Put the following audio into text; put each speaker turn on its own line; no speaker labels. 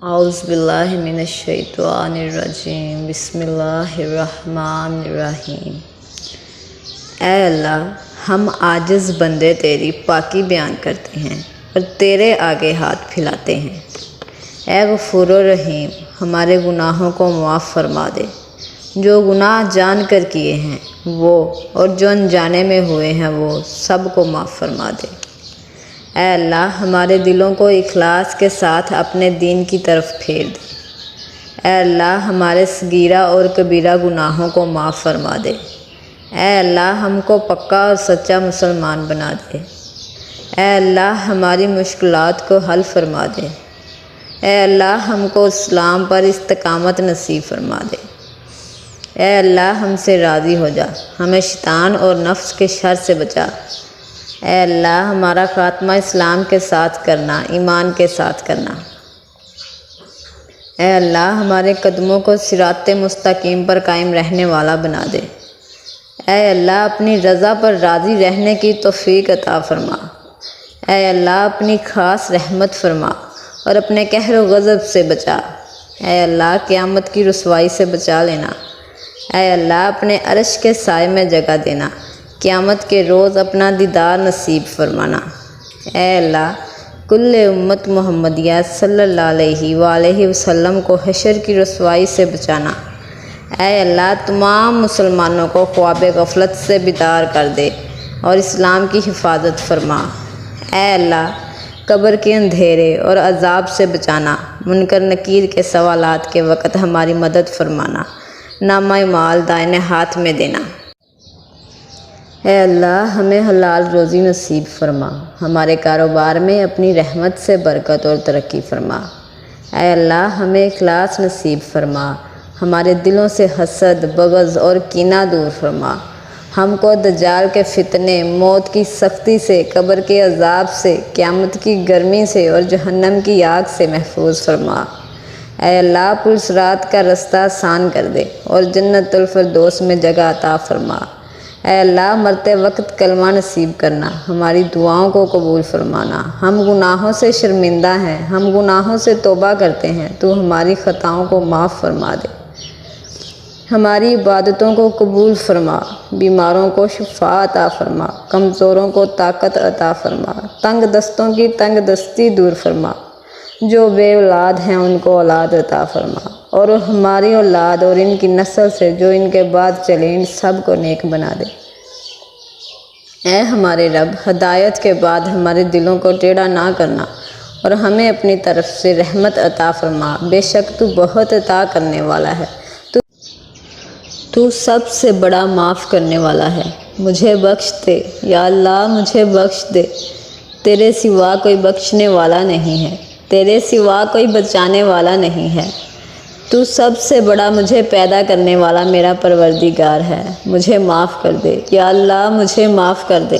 اعوذ باللہ من الشیطان الرجیم بسم اللہ الرحمن الرحیم۔ اے اللہ، ہم عاجز بندے تیری پاکی بیان کرتے ہیں اور تیرے آگے ہاتھ پھیلاتے ہیں۔ اے غفور الرحیم، ہمارے گناہوں کو معاف فرما دے، جو گناہ جان کر کیے ہیں وہ اور جو انجانے میں ہوئے ہیں وہ سب کو معاف فرما دے۔ اے اللہ، ہمارے دلوں کو اخلاص کے ساتھ اپنے دین کی طرف پھیر دے۔ اے اللہ، ہمارے صغیرہ اور کبیرہ گناہوں کو معاف فرما دے۔ اے اللہ، ہم کو پکا اور سچا مسلمان بنا دے۔ اے اللہ، ہماری مشکلات کو حل فرما دے۔ اے اللہ، ہم کو اسلام پر استقامت نصیب فرما دے۔ اے اللہ، ہم سے راضی ہو جا، ہمیں شیطان اور نفس کے شر سے بچا۔ اے اللہ، ہمارا خاتمہ اسلام کے ساتھ کرنا، ایمان کے ساتھ کرنا۔ اے اللہ، ہمارے قدموں کو صراط مستقیم پر قائم رہنے والا بنا دے۔ اے اللہ، اپنی رضا پر راضی رہنے کی توفیق عطا فرما۔ اے اللہ، اپنی خاص رحمت فرما اور اپنے قہر و غضب سے بچا۔ اے اللہ، قیامت کی رسوائی سے بچا لینا۔ اے اللہ، اپنے عرش کے سائے میں جگہ دینا، قیامت کے روز اپنا دیدار نصیب فرمانا۔ اے اللہ، کل امت محمدیہ صلی اللہ علیہ وآلہ وسلم کو حشر کی رسوائی سے بچانا۔ اے اللہ، تمام مسلمانوں کو خواب غفلت سے بیدار کر دے اور اسلام کی حفاظت فرما۔ اے اللہ، قبر کے اندھیرے اور عذاب سے بچانا، منکر نکیر کے سوالات کے وقت ہماری مدد فرمانا، نامہ اعمال دائیں ہاتھ میں دینا۔ اے اللہ، ہمیں حلال روزی نصیب فرما، ہمارے کاروبار میں اپنی رحمت سے برکت اور ترقی فرما۔ اے اللہ، ہمیں اخلاص نصیب فرما، ہمارے دلوں سے حسد، بغض اور کینہ دور فرما۔ ہم کو دجال کے فتنے، موت کی سختی سے، قبر کے عذاب سے، قیامت کی گرمی سے اور جہنم کی آگ سے محفوظ فرما۔ اے اللہ، پل صراط کا رستہ آسان کر دے اور جنت الفردوس میں جگہ عطا فرما۔ اے اللہ، مرتے وقت کلمہ نصیب کرنا، ہماری دعاؤں کو قبول فرمانا۔ ہم گناہوں سے شرمندہ ہیں، ہم گناہوں سے توبہ کرتے ہیں، تو ہماری خطاؤں کو معاف فرما دے۔ ہماری عبادتوں کو قبول فرما، بیماروں کو شفا عطا فرما، کمزوروں کو طاقت عطا فرما، تنگ دستوں کی تنگ دستی دور فرما، جو بے اولاد ہیں ان کو اولاد عطا فرما، اور ہماری اولاد اور ان کی نسل سے جو ان کے بعد چلے ان سب کو نیک بنا دے۔ اے ہمارے رب، ہدایت کے بعد ہمارے دلوں کو ٹیڑھا نہ کرنا اور ہمیں اپنی طرف سے رحمت عطا فرما۔ بے شک تو بہت عطا کرنے والا ہے، تو سب سے بڑا معاف کرنے والا ہے۔ مجھے بخش دے یا اللہ، مجھے بخش دے، تیرے سوا کوئی بخشنے والا نہیں ہے، تیرے سوا کوئی بچانے والا نہیں ہے۔ تو سب سے بڑا مجھے پیدا کرنے والا میرا پروردگار ہے، مجھے معاف کر دے یا اللہ، مجھے معاف کر دے۔